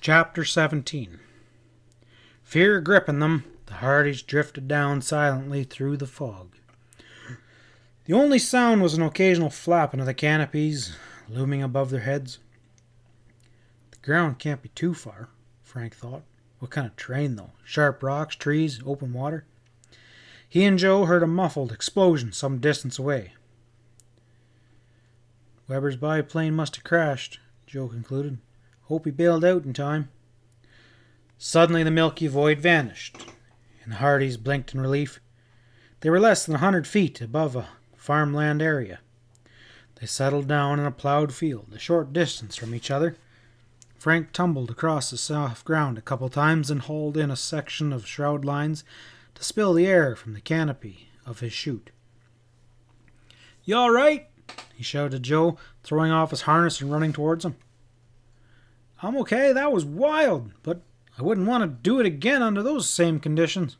Chapter 17. Fear gripping them, the Hardys drifted down silently through the fog. The only sound was an occasional flapping of the canopies looming above their heads. The ground can't be too far, Frank thought. What kind of terrain, though? Sharp rocks, trees, open water? He and Joe heard a muffled explosion some distance away. Weber's biplane must have crashed, Joe concluded. Hope he bailed out in time. Suddenly the milky void vanished, and the Hardys blinked in relief. They were less than 100 feet above a farmland area. They settled down in a plowed field, a short distance from each other. Frank tumbled across the soft ground a couple times and hauled in a section of shroud lines to spill the air from the canopy of his chute. "You all right?" he shouted to Joe, throwing off his harness and running towards him. "I'm okay. That was wild, but I wouldn't want to do it again under those same conditions."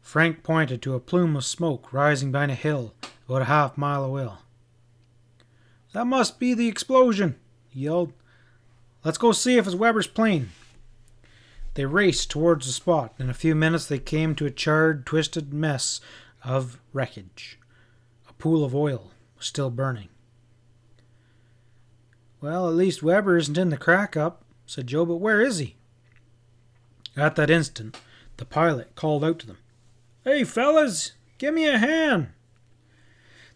Frank pointed to a plume of smoke rising behind a hill about a half-mile away. "That must be the explosion," he yelled. "Let's go see if it's Weber's plane." They raced towards the spot. In a few minutes they came to a charred, twisted mess of wreckage. A pool of oil was still burning. "Well, at least Weber isn't in the crack-up," said Joe, "but where is he?" At that instant, the pilot called out to them. "Hey, fellas, give me a hand."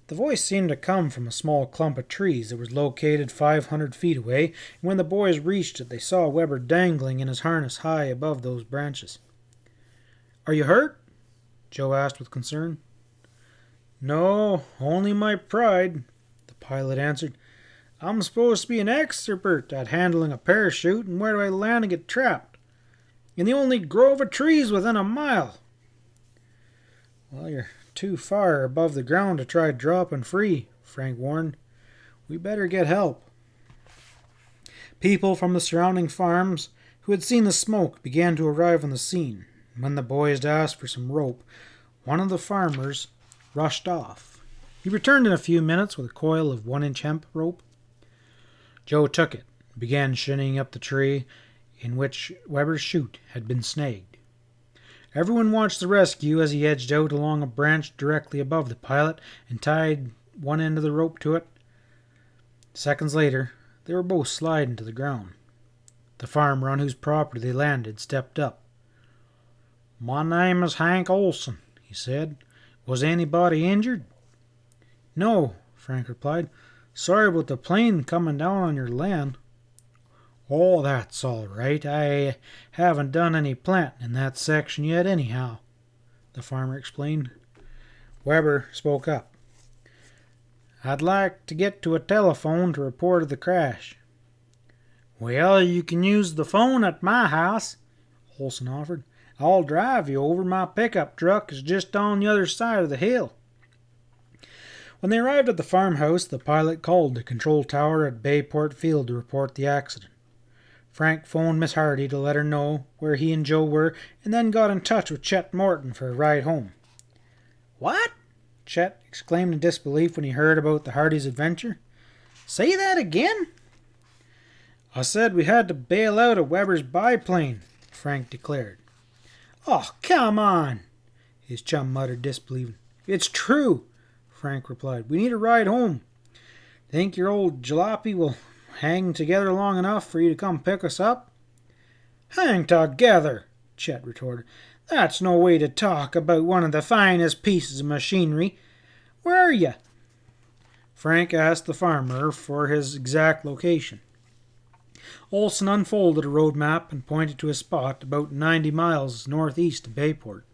The voice seemed to come from a small clump of trees that was located 500 feet away, and when the boys reached it, they saw Weber dangling in his harness high above those branches. "Are you hurt?" Joe asked with concern. "No, only my pride," the pilot answered. "I'm supposed to be an expert at handling a parachute, and where do I land and get trapped? In the only grove of trees within a mile." "Well, you're too far above the ground to try dropping free," Frank warned. "We better get help." People from the surrounding farms who had seen the smoke began to arrive on the scene. When the boys asked for some rope, one of the farmers rushed off. He returned in a few minutes with a coil of 1-inch hemp rope. Joe took it and began shinning up the tree in which Weber's chute had been snagged. Everyone watched the rescue as he edged out along a branch directly above the pilot and tied one end of the rope to it. Seconds later, they were both sliding to the ground. The farmer on whose property they landed stepped up. "My name is Hank Olson," he said. "Was anybody injured?" "No," Frank replied. "Sorry about the plane coming down on your land." "Oh, that's all right. I haven't done any planting in that section yet anyhow," the farmer explained. Weber spoke up. "I'd like to get to a telephone to report the crash." "Well, you can use the phone at my house," Olson offered. "I'll drive you over. My pickup truck is just on the other side of the hill." When they arrived at the farmhouse, the pilot called the control tower at Bayport Field to report the accident. Frank phoned Miss Hardy to let her know where he and Joe were, and then got in touch with Chet Morton for a ride home. "What?" Chet exclaimed in disbelief when he heard about the Hardys' adventure. "Say that again?" "I said we had to bail out of Weber's biplane," Frank declared. "Oh, come on," his chum muttered disbelieving. "It's true," Frank replied. "We need a ride home. Think your old jalopy will hang together long enough for you to come pick us up?" "Hang together," Chet retorted. "That's no way to talk about one of the finest pieces of machinery. Where are you?" Frank asked the farmer for his exact location. Olson unfolded a road map and pointed to a spot about 90 miles northeast of Bayport.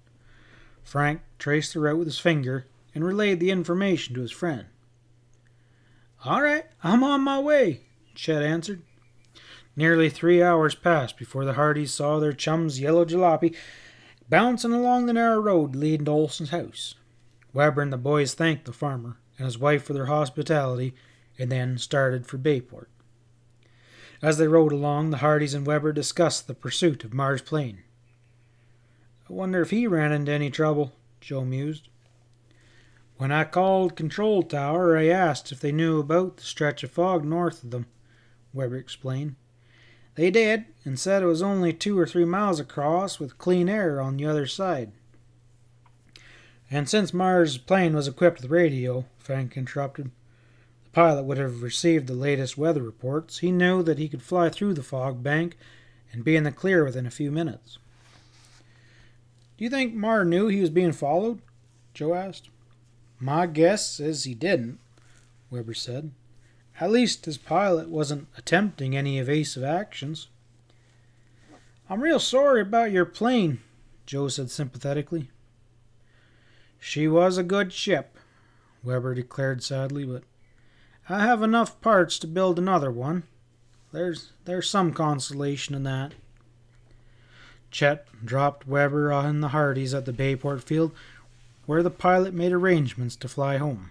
Frank traced the route with his finger and relayed the information to his friend. "All right, I'm on my way," Chet answered. Nearly 3 hours passed before the Hardys saw their chum's yellow jalopy bouncing along the narrow road leading to Olson's house. Weber and the boys thanked the farmer and his wife for their hospitality and then started for Bayport. As they rode along, the Hardys and Weber discussed the pursuit of Mars' plane. "I wonder if he ran into any trouble," Joe mused. "When I called Control Tower, I asked if they knew about the stretch of fog north of them," Weber explained. They did, and said it was only 2 or 3 miles across with clean air on the other side. And since Mars' plane was equipped with radio, Frank interrupted, the pilot would have received the latest weather reports. He knew that he could fly through the fog bank and be in the clear within a few minutes. Do you think Mar knew he was being followed? Joe asked. My guess is he didn't, Weber said. At least his pilot wasn't attempting any evasive actions. I'm real sorry about your plane, Joe said sympathetically. She was a good ship, Weber declared sadly, but I have enough parts to build another one. There's some consolation in that. Chet dropped Weber in the Hardys at the Bayport field, where the pilot made arrangements to fly home.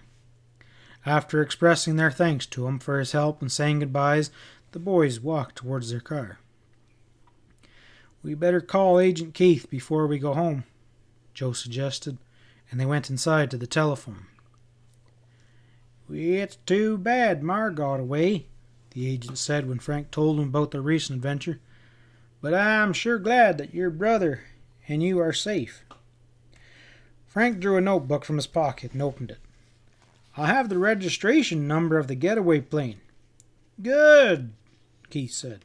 After expressing their thanks to him for his help and saying goodbyes, the boys walked towards their car. We better call Agent Keith before we go home, Joe suggested, and they went inside to the telephone. It's too bad Mar got away, the agent said when Frank told him about their recent adventure. But I'm sure glad that your brother and you are safe. Frank drew a notebook from his pocket and opened it. I have the registration number of the getaway plane. Good, Keith said.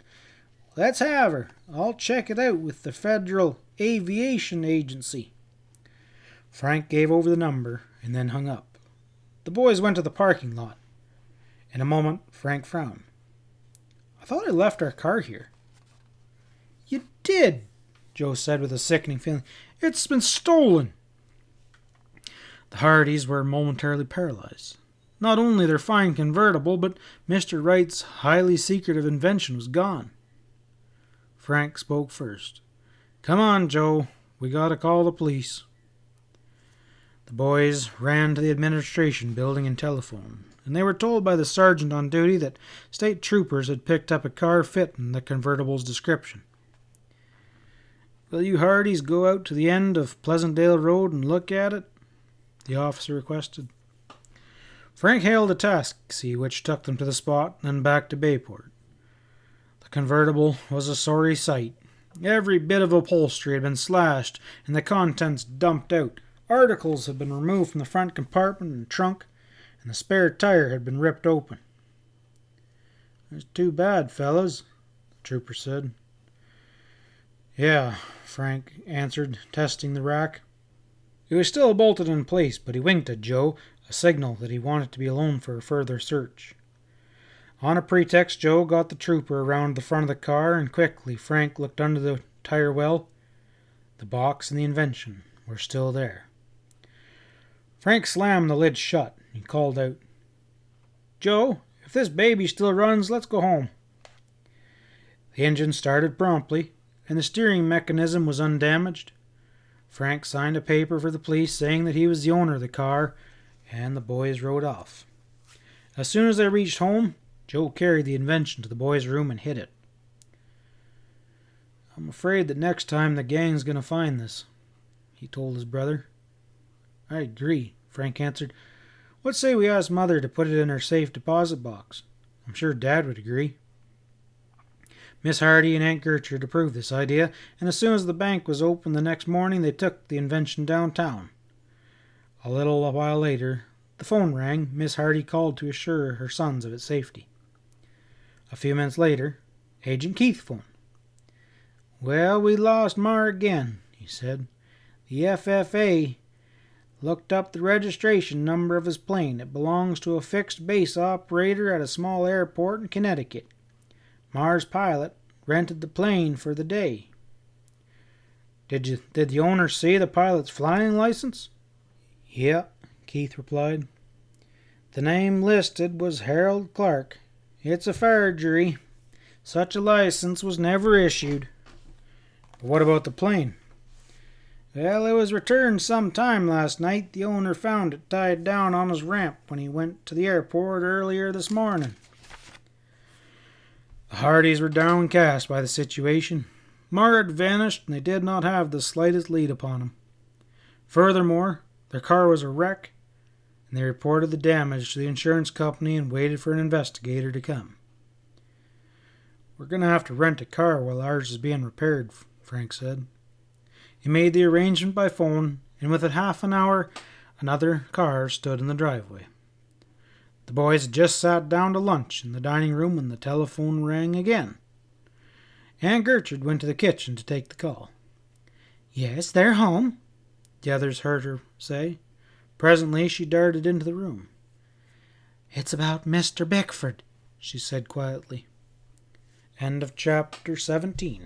Let's have her. I'll check it out with the Federal Aviation Agency. Frank gave over the number and then hung up. The boys went to the parking lot. In a moment, Frank frowned. I thought I left our car here. You did, Joe said with a sickening feeling. It's been stolen. The Hardys were momentarily paralyzed. Not only their fine convertible, but Mr. Wright's highly secretive invention was gone. Frank spoke first. Come on, Joe. We gotta call the police. The boys ran to the administration building and telephoned, and they were told by the sergeant on duty that state troopers had picked up a car fitting the convertible's description. Will you Hardys go out to the end of Pleasantdale Road and look at it? The officer requested. Frank hailed a taxi which took them to the spot and then back to Bayport. The convertible was a sorry sight. Every bit of upholstery had been slashed and the contents dumped out. Articles had been removed from the front compartment and trunk, and the spare tire had been ripped open. It's too bad, fellas, the trooper said. Yeah, Frank answered, testing the rack. It was still bolted in place, but he winked at Joe, a signal that he wanted to be alone for a further search. On a pretext, Joe got the trooper around the front of the car, and quickly Frank looked under the tire well. The box and the invention were still there. Frank slammed the lid shut. He called out, Joe, if this baby still runs, let's go home. The engine started promptly, and the steering mechanism was undamaged. Frank signed a paper for the police saying that he was the owner of the car, and the boys rode off. As soon as they reached home, Joe carried the invention to the boys' room and hid it. I'm afraid that next time the gang's going to find this, he told his brother. I agree, Frank answered. What say we ask Mother to put it in her safe deposit box? I'm sure Dad would agree. Miss Hardy and Aunt Gertrude approved this idea, and as soon as the bank was open the next morning, they took the invention downtown. A little while later, the phone rang. Miss Hardy called to assure her sons of its safety. A few minutes later, Agent Keith phoned. Well, we lost Mar again, he said. The FFA looked up the registration number of his plane. It belongs to a fixed base operator at a small airport in Connecticut. Mar's pilot rented the plane for the day. Did the owner see the pilot's flying license? Yeah, Keith replied. The name listed was Harold Clark. It's a forgery. Such a license was never issued. But what about the plane? Well, it was returned some time last night. The owner found it tied down on his ramp when he went to the airport earlier this morning. The Hardys were downcast by the situation. Mar had vanished, and they did not have the slightest lead upon him. Furthermore, their car was a wreck, and they reported the damage to the insurance company and waited for an investigator to come. We're going to have to rent a car while ours is being repaired, Frank said. He made the arrangement by phone, and within half an hour, another car stood in the driveway. The boys had just sat down to lunch in the dining room when the telephone rang again. Aunt Gertrude went to the kitchen to take the call. "Yes, they're home," the others heard her say. Presently she darted into the room. "It's about Mr. Bickford," she said quietly. End of chapter 17.